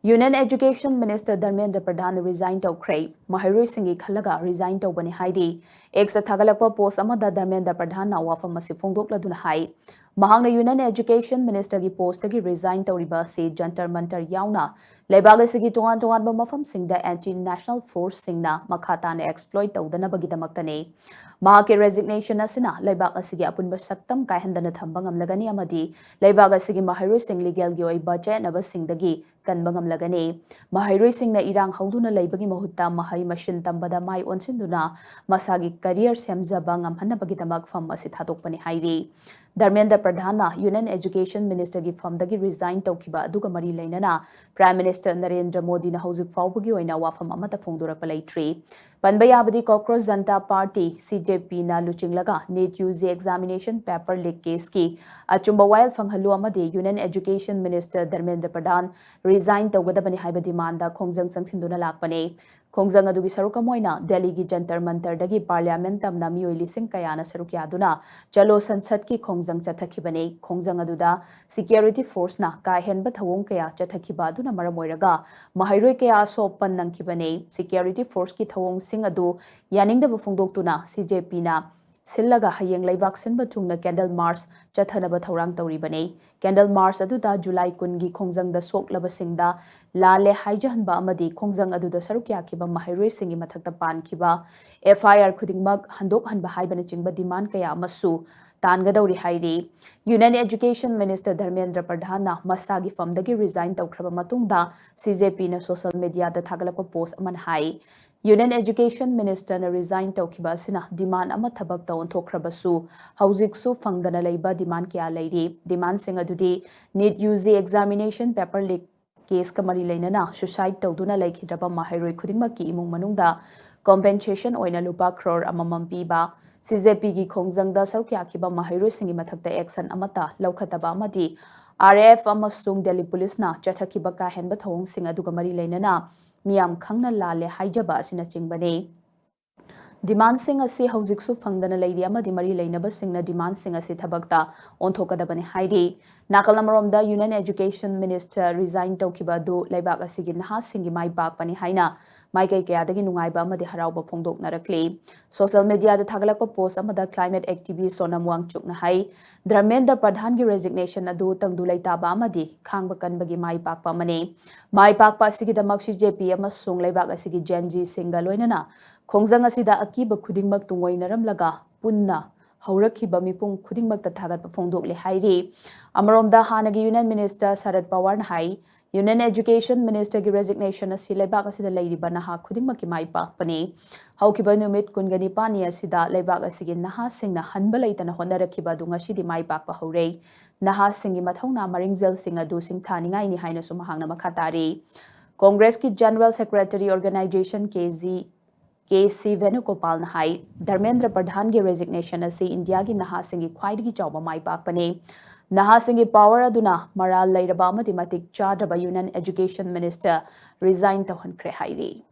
Union Education Minister Dharmendra Pradhan resign Toukhre. Mahiroi Singhi Khalaga resign Taubani Haidi. Ex Thagalakpa post Amada Dharmendra Pradhan na wafa masi Fongdokladuna Hai. Mahangna Union Education Minister gi post gi resign Tauriba se Jantar Mantar Yauna. Lebaga Sigi Tongan Tongan Mafam Singda anti National Force Singna Makatana exploit Taudana Bagidamaktane. Mahake resignation asina Lebak Asigi Apunba Saktam Kaihandana Thambangam Lagani Amadi. Lebaga Sigi Mahiroi Sing legal gi budget Naba Singdagi Kanbangam Lagani. Mahiroi Singna Irang Hauduna Lebagi Mahutta Mahai Mashin Tambada Mai Onsinduna Masagi career Semzabangam Hanabagitamak from Masithatokpani Hairi. Dharmendra Pradhan Union Education Minister gi from dagi resign Toukiba Duga Mari Lainana Prime Minister Narendra Modi na Hauzik Faubugi Oina Wafam Amata Fongdura Palai Panbayabadi Cockroach Janta Party CJP na Luchinglaga NEET UG examination paper leak case ki Achumba Wild Fanghalu Amadi Union Education Minister Dharmendra Pradhan resign Taugadabani Haiba demanda Khongjang Sangsinduna Lakpane. Khongjang adugi sarukamoina Delhi gi Jantar Mantar dagi Parliament tamna mioi lising kayana sarukyaduna Chalo Sansad ki Khongjang chathakibane. Khongjang aduda security force na kaihenba thawong kaya chathakiba aduna maramoiraga Mahairoi kaya sopan nangkibane. Security force ki thawong sing adu yaningdaba fongdoktuna CJP na Sillaga Hayeng Laibak Sinba Tungna Candle Mars Chathanaba Thaurang Tauribane. Candle Mars aduda July Kungi Khongjang da Sok Labasingda Lale Haijahanba Amadi Khongjang aduda Sarukya Kiba Mahiroi Singi Mathakta Pan Kiba FIR Khudingmak Handok Hanba Haibana Chingba demand kaya masu Tangadauri Hairi. Union Education Minister Dharmendra Pradhan na Masagi Famdagi resign Toukraba Matungda CJP na social media da Thagalapa post aman hai. Union Education Minister na resign Toukiba sina demand ama thabak taon thokrabasu hauziksu fangdana leiba demand kya leiri demand sing adudi NEET UG examination paper leak case kamari leinana suicide tawduna laikhidraba Mahiroi khudingmaki imung manungda compensation oina lupa crore amamam piba CJP gi khongjangda sarukya kiba Mahiroi singi mathakta action amata laukhataba amadi RF amasung Delhi Police na chathakiba ka henba thawong sing aduga mari leinana Miam Khangna Lale Haijaba Sina Chingbane. Demand sing asi hauziksu fangdana leiri amadi mari leinaba singna demand sing asi thabakta onthokadabani haidi nakalamromda Union Education Minister resign taukiba du leibak asigi naha singi mai bakpani haina maikai kayadagi nungaiba amadi harauba phongdok narakli social media da thagalakpa post amada climate activist Sonam Wangchuk na hai Dharmendra Pradhan gi resignation adu tangdu leitaba amadi khangba kanbagi mai bakpa mane mai bakpa asigi damak CJP amasung leibak asigi Genji singa loinana Khongjang asida akiba khudingmak tungoinaramlaga punna haurakhiba mipung khudingmakta thagatpa phongdokle hairi amromda hanagi Union Minister Sharad Pawar hai Union Education Minister gi resignation asi leibak asida leiriba naha khudingmakki mai pakpani haukiba numit kungani pani asida leibak asigi naha singna hanba leitana honarakhiba dunga sidi mai pakpa haurei naha singi mathongna maringjal singa du singthaningai ni haina sumahangna makhatari Congress ki General Secretary Organization KC Venugopal Nahai, Dharmendra Pradhan gi resignation asi India gi Naha Singi Khwaidigi Chawba Mai Pakpane. Naha Singi power aduna Maral Lairaba Amadi Matik Chadraba Union Education Minister resign Tawhankre Hairi.